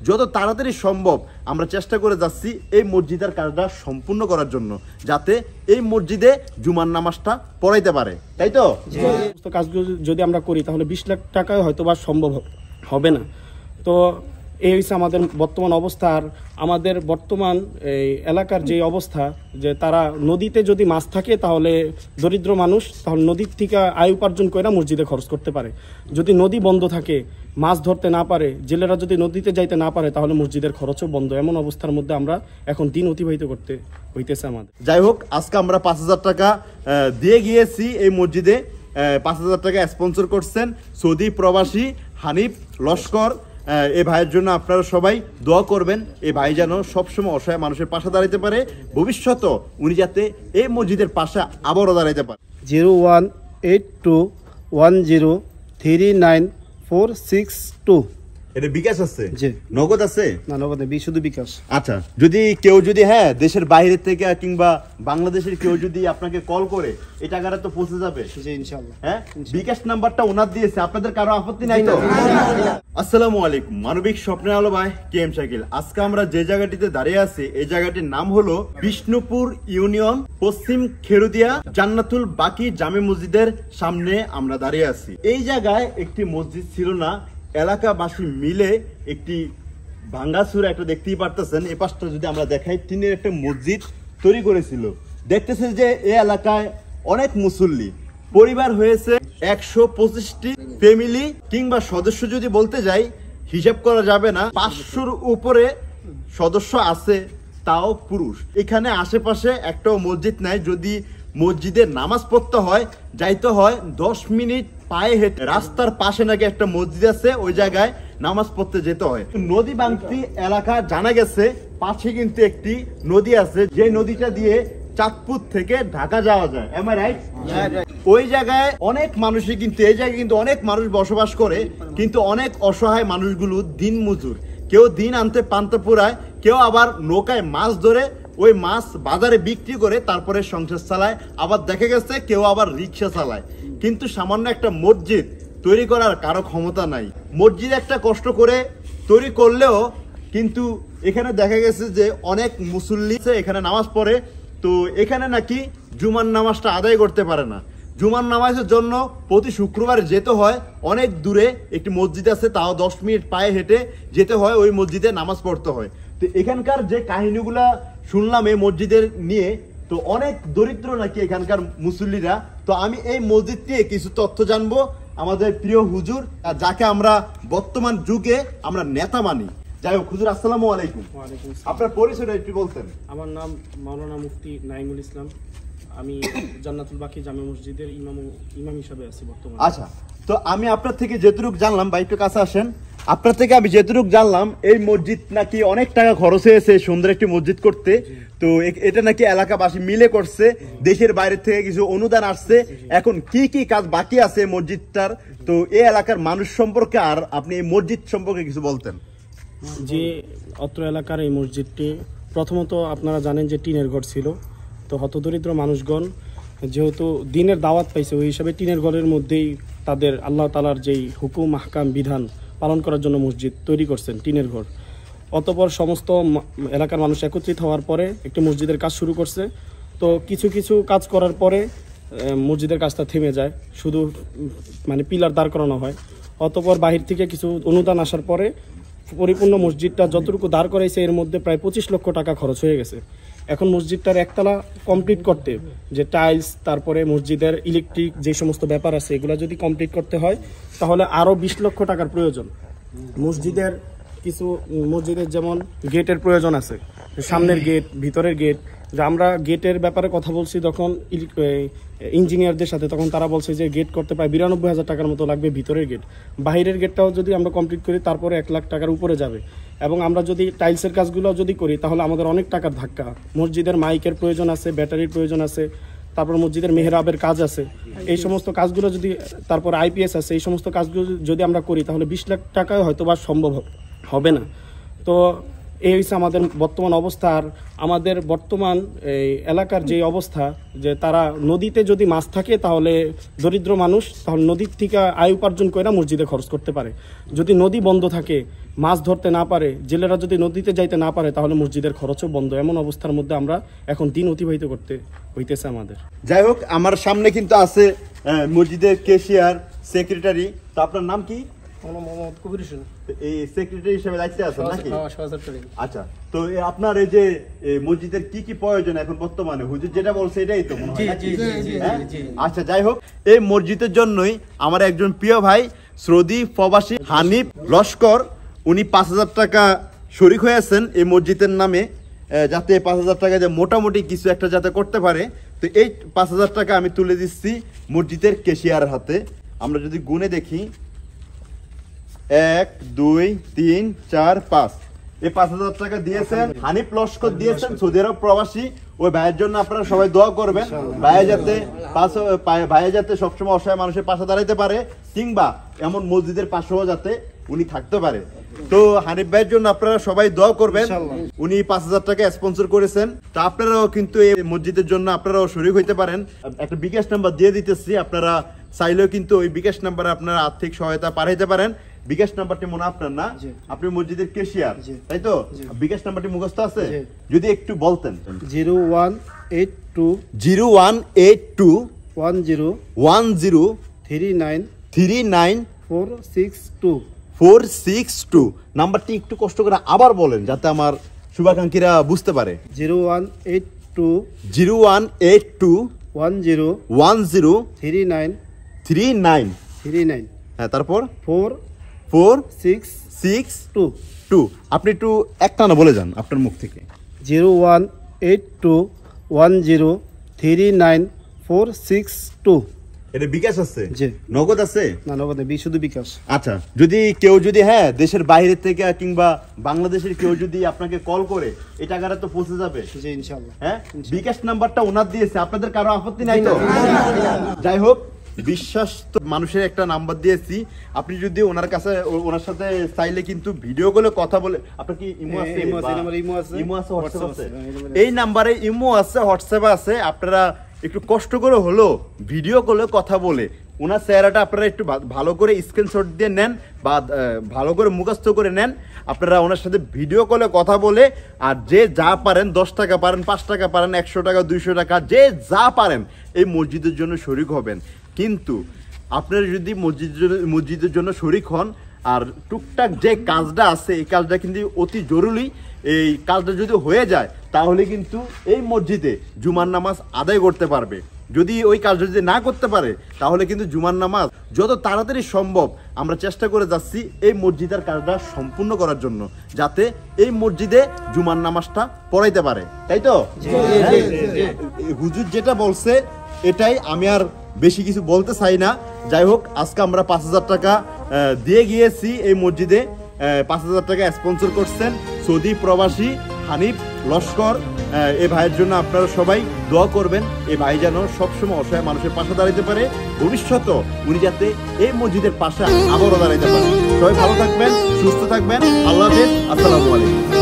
যত তাড়াতাড়ি সম্ভব আমরা চেষ্টা করে যাচ্ছি এই মসজিদের কাজটা সম্পূর্ণ করার জন্য, যাতে এই মসজিদে জুমার নামাজটা পড়াইতে পারে, তাই তো? কাজগুলো যদি আমরা করি তাহলে 20 লাখ টাকায় হয়তো বা সম্ভব হবে না। তো এই হচ্ছে আমাদের বর্তমান অবস্থা। আর আমাদের বর্তমান এই এলাকার যে অবস্থা, যে তারা নদীতে যদি মাছ থাকে তাহলে দরিদ্র মানুষ তাহলে নদীর থেকে আয় উপার্জন করে মসজিদে খরচ করতে পারে। যদি নদী বন্ধ থাকে, মাছ ধরতে না পারে, জেলেরা যদি নদীতে যাইতে না পারে তাহলে মসজিদের খরচও বন্ধ। এমন অবস্থার মধ্যে আমরা এখন দিন অতিবাহিত করতে হইতেছে আমাদের। যাই হোক, আজকে আমরা 5,000 টাকা দিয়ে গিয়েছি এই মসজিদে। 5,000 টাকা স্পন্সর করছেন সৌদি প্রবাসী হানিফ লস্কর। এই ভাইয়ের জন্য আপনারা সবাই দোয়া করবেন, এই ভাই যেন সবসময় অসহায় মানুষের পাশে দাঁড়াইতে পারে, ভবিষ্যতে উনি যাতে এই মসজিদের পাশে আবারও দাঁড়াইতে পারে। 0182103946 এটা বিকাশ আছে? নগদ আছে না? নগদ নেই, শুধু বিকাশ। আচ্ছা, যদি কেউ যদি দেশের বাইরে থেকে কিংবা বাংলাদেশের কেউ যদি আপনাকে কল করে এই টাকাটা তো পৌঁছে যাবে ইনশাআল্লাহ। বিকাশ নাম্বারটা ওনার দিয়েছে, আপনাদের কারো আপত্তি নাই তো? আসসালামু আলাইকুম, মানবিক স্বপ্নের আলো ভাই কেএম শাকিল। আজকে আমরা যে জায়গাটিতে দাঁড়িয়ে আছি এই জায়গাটির নাম হলো বিষ্ণুপুর ইউনিয়ন, পশ্চিম খেরুদিয়া জান্নাতুল বাকি জামে মসজিদের সামনে আমরা দাঁড়িয়ে আছি। এই জায়গায় একটি মসজিদ ছিল না, এলাকাবাসী মিলে একটি ভাঙ্গাচুরা একটা দেখতেই পারতেছেন। এ পাশটা যদি আমরা দেখাই, টিনের একটা মসজিদ তৈরি করেছিল। দেখতেছেন যে এই এলাকায় অনেক মুসল্লি পরিবার হয়েছে, 125টি ফ্যামিলি কিংবা সদস্য যদি বলতে যাই হিসাব করা যাবে না, 500-র উপরে সদস্য আছে, তাও পুরুষ। এখানে আশেপাশে একটাও মসজিদ নাই। যদি মসজিদে নামাজ পড়তে হয় যাইতে হয় 10 মিনিট পায়ে হেঁটে। রাস্তার পাশে নাকি একটা মসজিদ আছে, ওই জায়গায় নামাজ পড়তে যেতে হয়। নদী বাংতি এলাকা জানা গেছে পাশে কিন্তু একটি নদী আছে, যে নদীটা দিয়ে চাঁদপুর থেকে ঢাকা যাওয়া যায়। Am I right? ওই জায়গায় অনেক মানুষই কিন্তু, এই জায়গায় কিন্তু অনেক মানুষ বসবাস করে, কিন্তু অনেক অসহায় মানুষগুলো দিন মজুর। কেউ দিন আনতে পান্তা পুরায়, কেউ আবার নৌকায় মাছ ধরে ওই মাছ বাজারে বিক্রি করে তারপরে সংসার চালায়। আবার দেখা গেছে কেউ আবার রিক্সা চালায়। কিন্তু সামান্য একটা মসজিদ তৈরি করার কারো ক্ষমতা নাই। মসজিদ একটা কষ্ট করে তৈরি করলেও কিন্তু এখানে দেখা গেছে যে অনেক মুসল্লি এখানে নামাজ পড়ে, তো এখানে নাকি জুমার নামাজটা আদায় করতে পারে না। জুমার নামাজের জন্য প্রতি শুক্রবার যেতে হয় অনেক দূরে, একটি মসজিদ আছে, তাও 10 মিনিট পায়ে হেঁটে যেতে হয়, ওই মসজিদে নামাজ পড়তে হয়। তো এখানকার যে কাহিনীগুলা শুনলাম এই মসজিদের নিয়ে, তো অনেক দরিদ্র নাকি এখানকার মুসল্লিরা। তো আমি এই মসজিদ নিয়ে কিছু তথ্য জানবো আমাদের প্রিয় হুজুর, যাকে আমরা বর্তমান যুগে আমরা নেতা মানি। যাই হোক হুজুর, আসসালামু আলাইকুম। আপনার পরিচয়টা একটু বলতেন? আমার নাম মাওলানা মুফতি নাইমুল ইসলাম। আমি জান্নাতুল বাকি জামে মসজিদের ইমাম হিসাবে আছি বর্তমানে। আচ্ছা, তো আমি আপনার থেকে যেটুকু জানলাম, ভাই একটু কাছে আসেন, আপনার থেকে আমি যেটুকু জানলাম এই মসজিদ নাকি অনেক টাকা খরচ হয়েছে সুন্দর একটি মসজিদ করতে। তো এটা নাকি এলাকাবাসী মিলে করছে, দেশের বাইরে থেকে কিছু অনুদান আসছে। এখন কি কি কাজ বাকি আছে মসজিদটার, তো এই এলাকার মানুষ সম্পর্কে আর আপনি এই মসজিদ সম্পর্কে কিছু বলতেন? যে অত্র এলাকার এই মসজিদটি প্রথমত আপনারা জানেন যে টিনের ঘর ছিল। তো হতদরিদ্র মানুষগণ যেহেতু দিনের দাওয়াত পাইছে, ওই হিসাবে টিনের ঘরের মধ্যেই তাদের আল্লাহ তাআলার যেই হুকুম আহকাম বিধান পালন করার জন্য মসজিদ তৈরি করছেন, টিনের ঘর। অতঃপর সমস্ত এলাকার মানুষ একত্রিত হওয়ার পরে একটি মসজিদের কাজ শুরু করছে। তো কিছু কিছু কাজ করার পরে মসজিদের কাজটা থেমে যায়, শুধু মানে পিলার দাঁড় করানো হয়। অতঃপর বাহির থেকে কিছু অনুদান আসার পরে পরিপূর্ণ মসজিদটা যতটুকু দাঁড় করাইছে এর মধ্যে প্রায় 25 লক্ষ টাকা খরচ হয়ে গেছে। এখন মসজিদটার একতলা কমপ্লিট করতে, যে টাইলস, তারপরে মসজিদের ইলেকট্রিক যে সমস্ত ব্যাপার আছে, এগুলো যদি কমপ্লিট করতে হয় তাহলে আরও 20 লক্ষ টাকার প্রয়োজন। মসজিদের যেমন গেটের প্রয়োজন আছে, সামনের গেট, ভিতরের গেট। যে আমরা গেটের ব্যাপারে কথা বলছি তখন ইঞ্জিনিয়ারদের সাথে, তখন তারা বলছে যে গেট করতে প্রায় 92,000 টাকার মতো লাগবে ভিতরের গেট। বাহিরের গেটটাও যদি আমরা কমপ্লিট করি তারপরে 1 লাখ টাকার উপরে যাবে। এবং আমরা যদি টাইলসের কাজগুলো যদি করি তাহলে আমাদের অনেক টাকার ধাক্কা। মসজিদের মাইকের প্রয়োজন আছে, ব্যাটারির প্রয়োজন আছে, তারপর মসজিদের মেহরাবের কাজ আছে। এই সমস্ত কাজগুলো যদি, তারপর আইপিএস আছে, এই সমস্ত কাজগুলো যদি আমরা করি তাহলে 20 লাখ টাকায় হয়তো বা সম্ভব হবে না। তো এই হচ্ছে আমাদের বর্তমান অবস্থা। আর আমাদের বর্তমান এই এলাকার যে অবস্থা, যে তারা নদীতে যদি মাছ থাকে তাহলে দরিদ্র মানুষ তাহলে নদীর থেকে আয় উপার্জন করে মসজিদে খরচ করতে পারে। যদি নদী বন্ধ থাকে, মাছ ধরতে না পারে, জেলেরা যদি নদীতে যাইতে না পারে তাহলে মসজিদের খরচও বন্ধ। এমন অবস্থার মধ্যে আমরা এখন দিন অতিবাহিত করতে হইতেছে আমাদের। যাই হোক, আমার সামনে কিন্তু আছে মসজিদের ক্যাশিয়ার, সেক্রেটারি। তো আপনার নাম কি? মোহাম্মদ কবির হোসেন। এই সেক্রেটারি হিসেবে দায়িত্বে আছেন নাকি? আচ্ছা, তো আপনার এই যে মসজিদের কি কি প্রয়োজন এখন বর্তমানে, হুজুর যেটা বলছে এটাই তো মনে হয় নাকি? হ্যাঁ? আচ্ছা, যাই হোক, এই মসজিদের জন্যই আমার একজন প্রিয় ভাই সৌদি প্রবাসী হানিফ লস্কর, উনি 5,000 টাকা শরিক হয়েছেন এই মসজিদের নামে, যাতে 5,000 টাকা যে মোটামুটি কিছু একটা যাতে করতে পারে। তো এই 5,000 টাকা আমি তুলে দিচ্ছি মসজিদের ক্যাশিয়ার হাতে। আমরা যদি গুনে দেখি, 1 2 3 4 5, এই 5,000 টাকা দিয়েছেন হানিফ লস্কর, দিয়েছেন সৌদি আরব প্রবাসী। ওই ভাইয়ের জন্য আপনারা সবাই দোয়া করবেন, ভাইয়া যাতে সবসময় অসহায় মানুষের পাশে দাঁড়াইতে পারে, কিংবা এমন মসজিদের পাশেও যাতে উনি থাকতে পারে। তো হানিফ ভাইয়ের জন্য আপনারা সবাই দোয়া করবেন। উনি 5,000 টাকা স্পন্সর করেছেন। তা আপনারাও কিন্তু এই মসজিদের জন্য আপনারাও শরীক হইতে পারেন। একটা বিকাশ নাম্বার দিয়ে দিতেছি, আপনারা চাইলেও কিন্তু ওই বিকাশ নাম্বারে আপনারা আর্থিক সহায়তা পাঠাইতে পারেন। বিকাশ নাম্বারটি মনে আপনার না? আপনি মসজিদের ক্যাশিয়ার, তাই তো? বিকাশ নাম্বারটি মুখস্থ আছে? যদি একটু বলতেন। 0182 10 39 462 462 নাম্বারটি একটু কষ্ট করে আবার বলেন, যাতে আমার শুভাকাঙ্ক্ষীরা বুঝতে পারে। 0182 10 39 হ্যাঁ, তারপর 462। আপনি একটু একটানা বলে যান আপনার মুখ থেকে। 0182 10 39 462। এটা বিকাশ আছে? জি। নগদ আছে? না, নগদ নেই, শুধু বিকাশ। আচ্ছা, যদি কেউ যদি দেশের বাইরে থেকে কিংবা বাংলাদেশের কেউ যদি আপনাকে কল করে, এই টাকাটা তো পৌঁছে যাবে? জি, ইনশাআল্লাহ। হ্যাঁ, বিকাশ নাম্বারটা ওনার দিয়েছে, আপনাদের কারো আপত্তি নাই তো? যাই হোক, বিশ্বস্ত মানুষের একটা নাম্বার দিয়েছি। আপনি যদি ওনার কাছে, ওনার সাথে চাইলে কিন্তু ভিডিও কলে কথা বলে, আপনার কি ইমো আছে? ইমো আছে, হোয়াটসঅ্যাপ আছে? এই নাম্বারে ইমো আছে, হোয়াটসঅ্যাপ আছে। আপনারা একটু কষ্ট করে হলো ভিডিও কলে কথা বলে ওনার চেহারাটা আপনারা একটু ভালো করে স্ক্রিনশট দিয়ে নেন, বা ভালো করে মুখস্থ করে নেন। আপনারা ওনার সাথে ভিডিও কলে কথা বলে, আর যে যা পারেন, 10 টাকা পারেন, 5 টাকা পারেন, 100 টাকা, 200 টাকা, যে যা পারেন এই মসজিদের জন্য শরিক হবেন। কিন্তু আপনারা যদি মসজিদের জন্য শরিক হন, আর টুকটাক যে কাজটা আছে এই কাজটা কিন্তু অতি জরুরি, এই কাজটা যদি হয়ে যায় তাহলে কিন্তু এই মসজিদে জুমার নামাজ আদায় করতে পারবে। যদি ওই কাজ যদি না করতে পারে তাহলে কিন্তু জুমার নামাজ যত তাড়াতাড়ি সম্ভব আমরা চেষ্টা করে যাচ্ছি এই মসজিদের কাজটা সম্পূর্ণ করার জন্য, যাতে এই মসজিদে জুমার নামাজটা পড়াইতে পারে, তাই তো? হুজুর যেটা বলছে এটাই, আমি আর বেশি কিছু বলতে চাই না। যাই হোক, আজকে আমরা 5,000 টাকা দিয়ে গিয়েছি এই মসজিদে। 5,000 টাকা স্পন্সর করছেন সৌদি প্রবাসী হানিফ লস্কর। এই ভাইয়ের জন্য আপনারা সবাই দোয়া করবেন, এই ভাই যেন সবসময় অসহায় মানুষের পাশে দাঁড়াইতে পারে, ভবিষ্যতে উনি যাতে এই মসজিদের পাশে আবারও দাঁড়াইতে পারে। সবাই ভালো থাকবেন, সুস্থ থাকবেন। আল্লাহ হাফেজ, আসসালামু আলাইকুম।